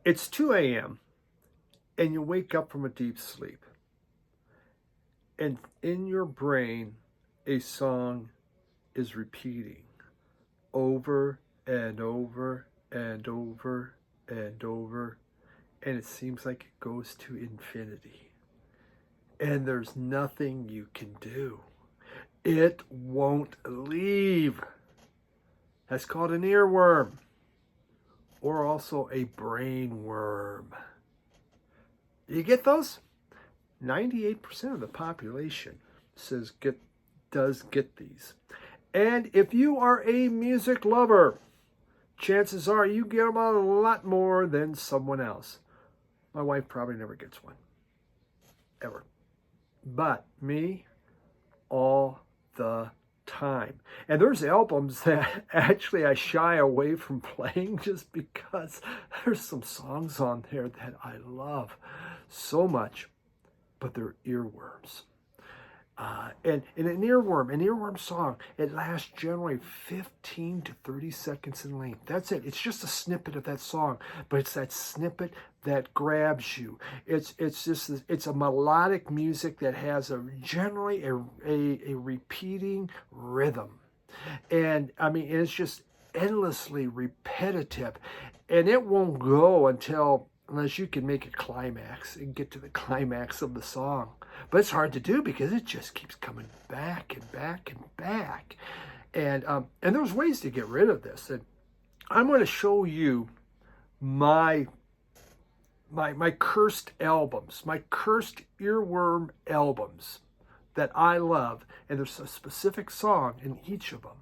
It's 2 a.m. and you wake up from a deep sleep. And in your brain, a song is repeating over and over and over and over. And it seems like it goes to infinity. And there's nothing you can do. It won't leave. That's called an earworm, or also a brain worm. You get those? 98% of the population does get these. And if you are a music lover, chances are you get them a lot more than someone else. My wife probably never gets one. Ever. But me, all the time. And there's albums that actually I shy away from playing just because there's some songs on there that I love so much, but they're earworms. And an earworm song, it lasts generally 15 to 30 seconds in length. That's it. It's just a snippet of that song, but it's that snippet that grabs you. It's a melodic music that has generally a repeating rhythm. And I mean, it's just endlessly repetitive. And it won't go unless you can make a climax and get to the climax of the song. But it's hard to do because it just keeps coming back and back and back. And there's ways to get rid of this. And I'm going to show you my cursed albums, my cursed earworm albums that I love. And there's a specific song in each of them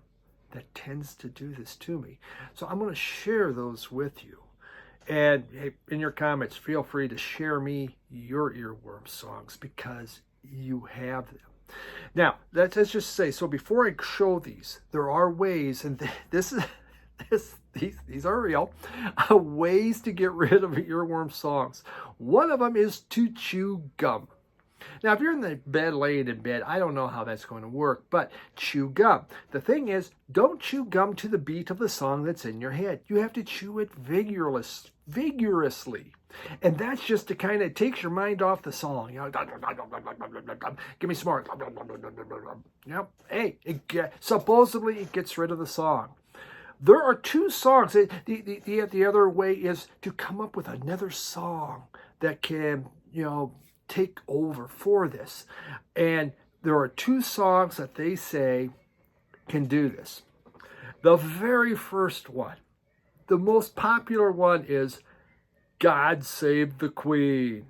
that tends to do this to me. So I'm going to share those with you. And hey, in your comments, feel free to share me your earworm songs because you have them. Now, let's just say, so before I show these, there are ways, and these are real, ways to get rid of earworm songs. One of them is to chew gum. Now, if you're in the bed, laying in bed, I don't know how that's going to work, but chew gum. The thing is, don't chew gum to the beat of the song that's in your head. You have to chew it vigorously. And that's just to kind of takes your mind off the song. You know, give me some more. Yep. Hey, supposedly it gets rid of the song. There are two songs. The other way is to come up with another song that can, take over for this. And there are two songs that they say can do this. The very first one, the most popular one is God Save the Queen.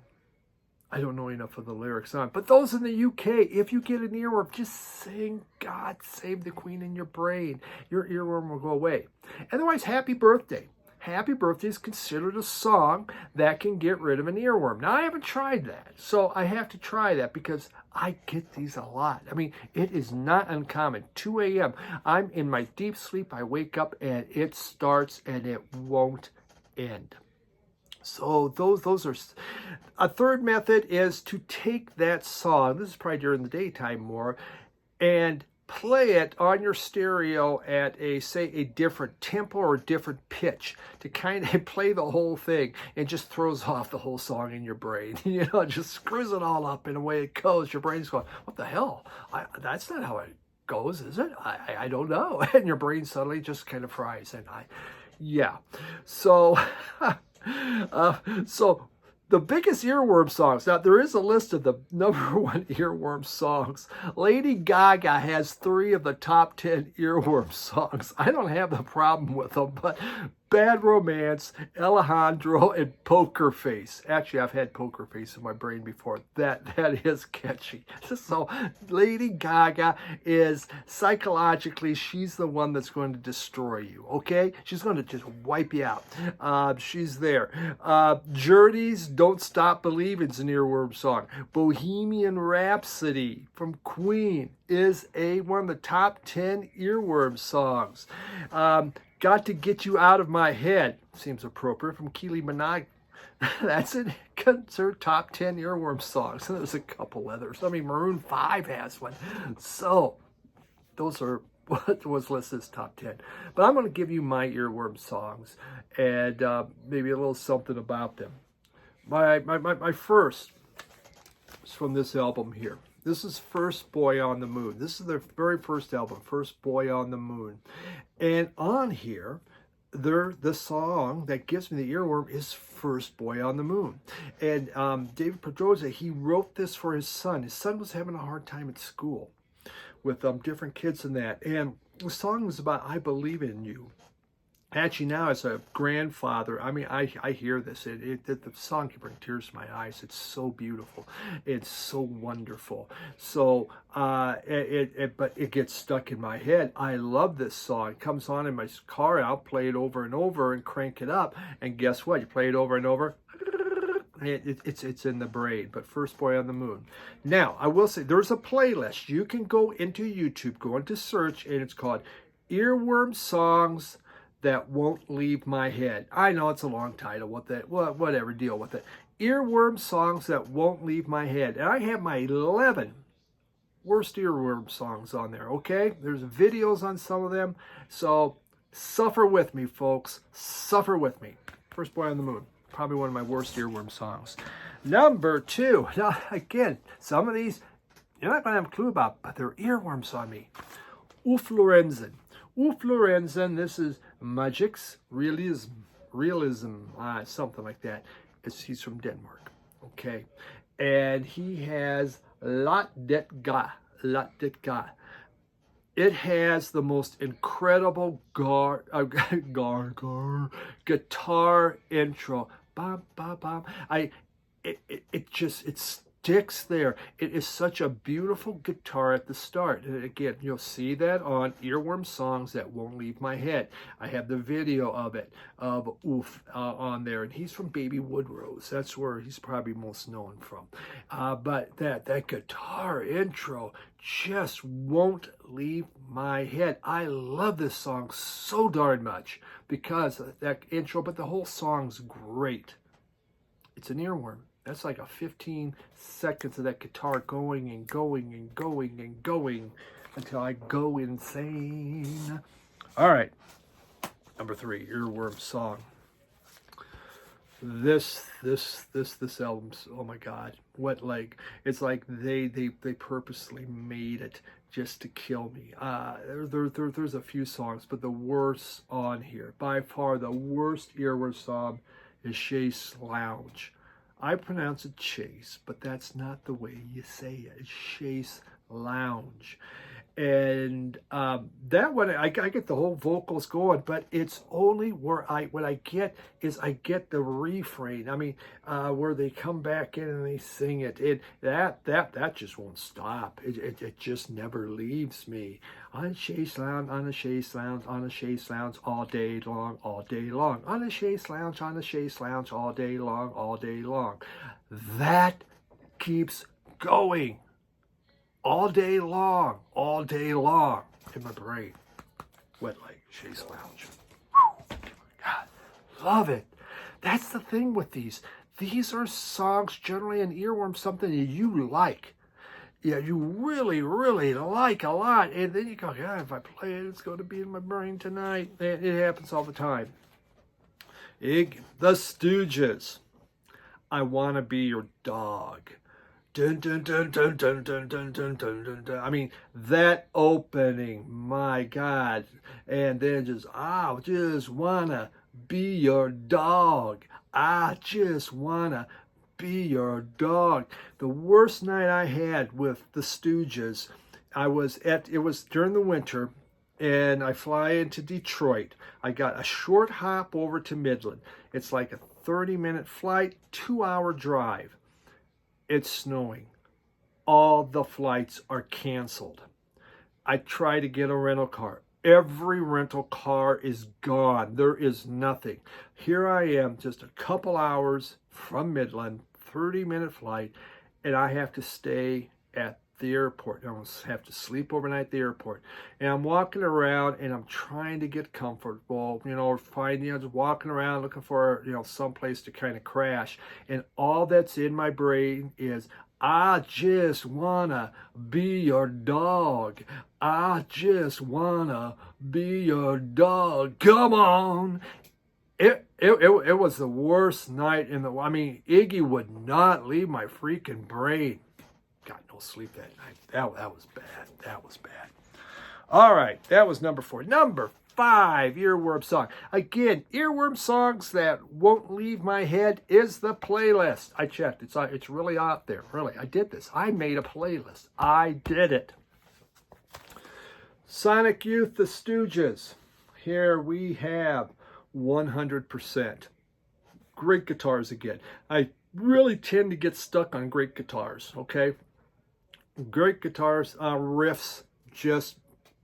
I don't know enough of the lyrics on, but those in the UK, if you get an earworm, just sing God Save the Queen in your brain. Your earworm will go away. Otherwise, Happy Birthday. Happy Birthday is considered a song that can get rid of an earworm. Now, I haven't tried that, so I have to try that because I get these a lot. I mean, it is not uncommon. 2 a.m., I'm in my deep sleep, I wake up, and it starts, and it won't end. So those are... A third method is to take that song, this is probably during the daytime more, and play it on your stereo at a different tempo or different pitch to kind of play the whole thing, and just throws off the whole song in your brain. Just screws it all up in a way it goes. Your brain's going, what the hell? That's not how it goes, is it? I don't know. And your brain suddenly just kind of fries. And so the biggest earworm songs. Now, there is a list of the number one earworm songs. Lady Gaga has 3 of the top 10 earworm songs. I don't have the problem with them, but Bad Romance, Alejandro, and Poker Face. Actually, I've had Poker Face in my brain before. That is catchy. So Lady Gaga is psychologically, she's the one that's going to destroy you, okay? She's going to just wipe you out. She's there. Journey's Don't Stop Believing's an earworm song. Bohemian Rhapsody from Queen is one of the top 10 earworm songs. Got to Get You Out of My Head seems appropriate from Kylie Minogue. That's it. Considered top 10 earworm songs. And there's a couple others. I mean, Maroon 5 has one. So those are what was listed as top 10. But I'm going to give you my earworm songs and maybe a little something about them. My first is from this album here. This is First Boy on the Moon. This is their very first album, First Boy on the Moon. And on here, the song that gives me the earworm is First Boy on the Moon. And David Pedroza, he wrote this for his son. His son was having a hard time at school with different kids and that. And the song was about I believe in you. Actually, now as a grandfather, I mean, I hear this. The song can bring tears to my eyes. It's so beautiful. It's so wonderful. So, but it gets stuck in my head. I love this song. It comes on in my car. I'll play it over and over and crank it up. And guess what? You play it over and over. It's in the brain. But First Boy on the Moon. Now, I will say there's a playlist. You can go into YouTube, go into search, and it's called Earworm Songs That Won't Leave My Head. I know it's a long title. Whatever, deal with it. Earworm Songs That Won't Leave My Head. And I have my 11 worst earworm songs on there, okay? There's videos on some of them. So suffer with me, folks. Suffer with me. First Boy on the Moon. Probably one of my worst earworm songs. Number 2. Now, again, some of these you're not going to have a clue about, but they're earworms on me. Ulf Lorenzen. Ulf Lorenzen, this is Magic's Realism, something like that. He's from Denmark, okay? And he has Lot Det Ga. It has the most incredible guitar intro. Bum, bum, bum. It sticks there. It is such a beautiful guitar at the start. And again, you'll see that on Earworm Songs That Won't Leave My Head. I have the video of it, of Oof, on there. And he's from Baby Woodrose. That's where he's probably most known from. But that guitar intro just won't leave my head. I love this song so darn much because of that intro, but the whole song's great. It's an earworm. That's like a 15 seconds of that guitar going and going and going and going until I go insane. All right. Number 3, earworm song. This album's, oh my God, it's like they purposely made it just to kill me. There's a few songs, but the worst on here, by far the worst earworm song is Chase Lounge. I pronounce it Chase, but that's not the way you say it. It's Chase Lounge. And that one, I get the whole vocals going, but it's only what I get is I get the refrain. I mean, where they come back in and they sing it. That just won't stop. It just never leaves me. On a Chase Lounge, on a Chase Lounge, on a Chase Lounge, all day long, all day long. On a Chase Lounge, on a Chase Lounge, all day long, all day long. That keeps going. All day long in my brain. Wet like Chase Lounge. Whew. God, love it. That's the thing with these. These are songs, generally an earworm, something that you like. Yeah, you really, really like a lot. And then you go, yeah, if I play it, it's going to be in my brain tonight. It happens all the time. The Stooges. I Want to Be Your Dog. Dun, dun, dun, dun, dun, dun, dun, dun, dun, dun, dun. I mean, that opening, my God. And then I just wanna be your dog. I just wanna be your dog. The worst night I had with the Stooges, it was during the winter, and I fly into Detroit. I got a short hop over to Midland. It's like a 30-minute flight, 2-hour drive. It's snowing. All the flights are canceled. I try to get a rental car. Every rental car is gone. There is nothing. Here I am, just a couple hours from Midland, 30-minute flight, and I have to stay at the airport. I have to sleep overnight at the airport. And I'm walking around and I'm trying to get comfortable, just walking around looking for, some place to kind of crash. And all that's in my brain is, I just wanna be your dog. I just wanna be your dog. Come on. It was the worst night in the, I mean, Iggy would not leave my freaking brain. Got no sleep that night. That was bad. That was bad. All right, that was number 4. Number 5, earworm song. Again, earworm songs that won't leave my head is the playlist. I checked. It's really out there. Really, I did this. I made a playlist. I did it. Sonic Youth, The Stooges. Here we have 100%. Great guitars again. I really tend to get stuck on great guitars, okay? Great guitars, riffs, just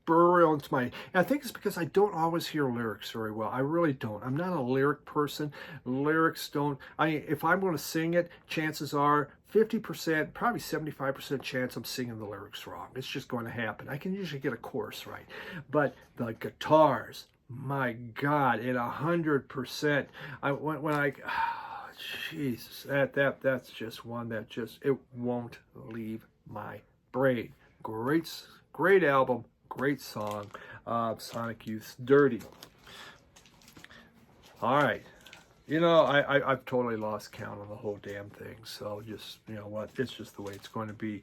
burrow into my... And I think it's because I don't always hear lyrics very well. I really don't. I'm not a lyric person. Lyrics don't... if I'm going to sing it, chances are 50%, probably 75% chance I'm singing the lyrics wrong. It's just going to happen. I can usually get a chorus right. But the guitars, my God, at 100%. Jesus, that's just one that just, it won't leave my brain. Great album, great song. Sonic Youth's Dirty. All right. I've totally lost count on the whole damn thing. So just, you know what? It's just the way it's going to be.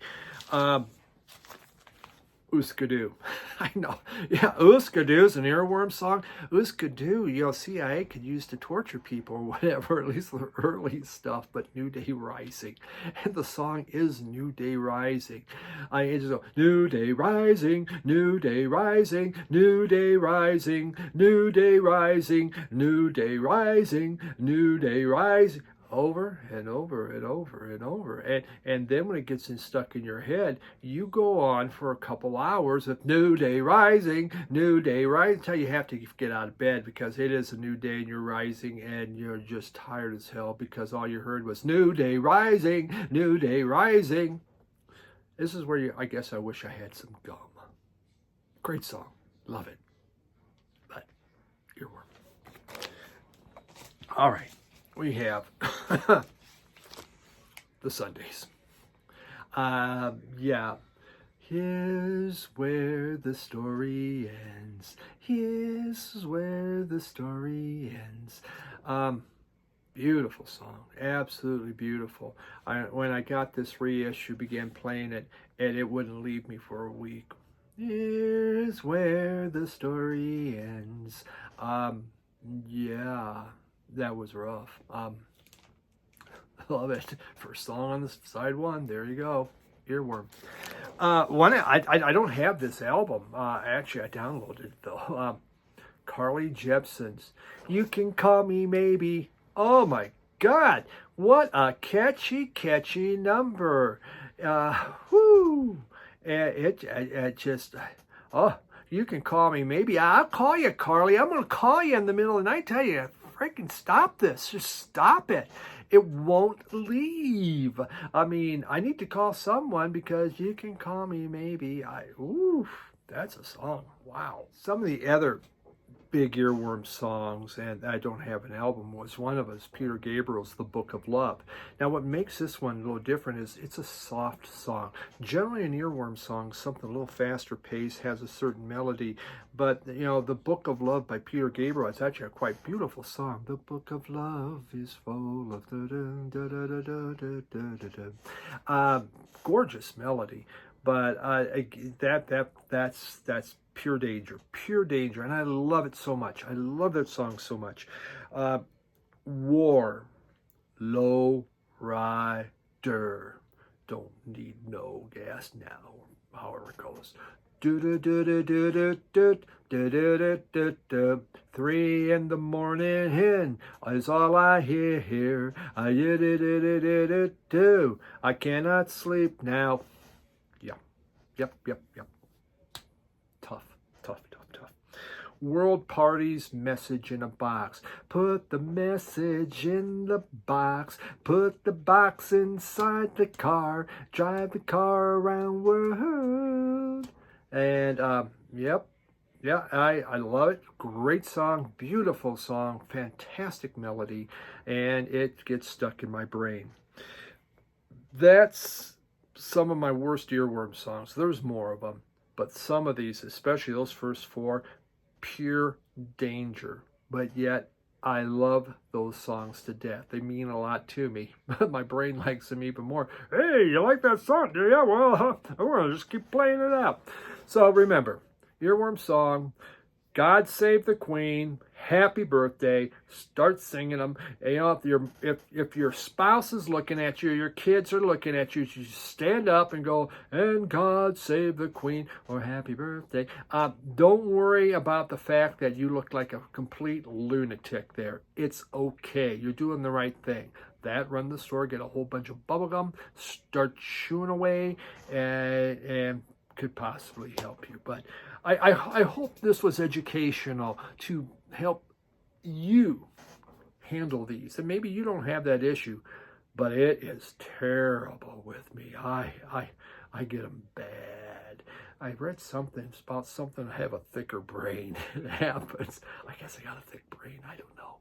Ooskadoo. I know. Yeah, Ooskadoo is an earworm song. Ooskadoo, CIA could use to torture people or whatever, at least the early stuff, but New Day Rising. And the song is New Day Rising. It's just New Day Rising, New Day Rising, New Day Rising, New Day Rising, New Day Rising, New Day Rising. Over and over and over and over. And then when it gets stuck in your head, you go on for a couple hours of New Day Rising, New Day Rising, until you have to get out of bed because it is a new day and you're rising and you're just tired as hell because all you heard was New Day Rising, New Day Rising. This is where I guess I wish I had some gum. Great song. Love it. But earworm. All right. We have the Sundays. Yeah. Here's where the story ends. Here's where the story ends. Beautiful song. Absolutely beautiful. When I got this reissue, began playing it, and it wouldn't leave me for a week. Here's where the story ends. Yeah. That was rough. Love it. First song on the side 1. There you go. Earworm. I don't have this album. Actually, I downloaded it though. Carly Jepsen's You Can Call Me Maybe. Oh my God. What a catchy number. Whoo. It just... Oh, you can call me maybe. I'll call you, Carly. I'm going to call you in the middle of the night. Tell you, freaking stop this. Just stop it. It won't leave. I mean, I need to call someone because you can call me maybe. Oof, that's a song. Wow. Some of the other big earworm songs, and I don't have an album, was one of us, Peter Gabriel's The Book of Love. Now, what makes this one a little different is it's a soft song. Generally, an earworm song, something a little faster pace, has a certain melody, but, The Book of Love by Peter Gabriel, it's actually a quite beautiful song. The Book of Love is full of gorgeous melody, but that's pure danger, and I love it so much. I love that song so much. War, Low Rider, don't need no gas now, however it goes. 3 in the morning is all I hear. I cannot sleep now. Yep. Tough. World Party's Message in a Box. Put the message in the box. Put the box inside the car. Drive the car around world. And, I love it. Great song. Beautiful song. Fantastic melody. And it gets stuck in my brain. That's some of my worst earworm songs. There's more of them, but some of these, especially those first four, pure danger. But yet, I love those songs to death. They mean a lot to me. My brain likes them even more. Hey, you like that song, do you? Well, I'm going to just keep playing it out. So remember, earworm song, God Save the Queen, Happy Birthday, start singing them. You know, if your spouse is looking at you, your kids are looking at you, you stand up and go, and God Save the Queen, or Happy Birthday. Don't worry about the fact that you look like a complete lunatic there. It's okay. You're doing the right thing. Run the store, get a whole bunch of bubble gum, start chewing away, and could possibly help you. But I hope this was educational to help you handle these. And maybe you don't have that issue, but it is terrible with me. I get them bad. I read something about something, I have a thicker brain. It happens. I guess I got a thick brain. I don't know.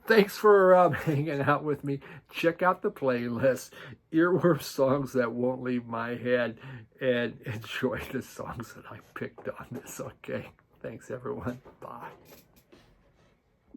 Thanks for hanging out with me. Check out the playlist, Earworm Songs That Won't Leave My Head, and enjoy the songs that I picked on this, okay? Thanks, everyone. Bye.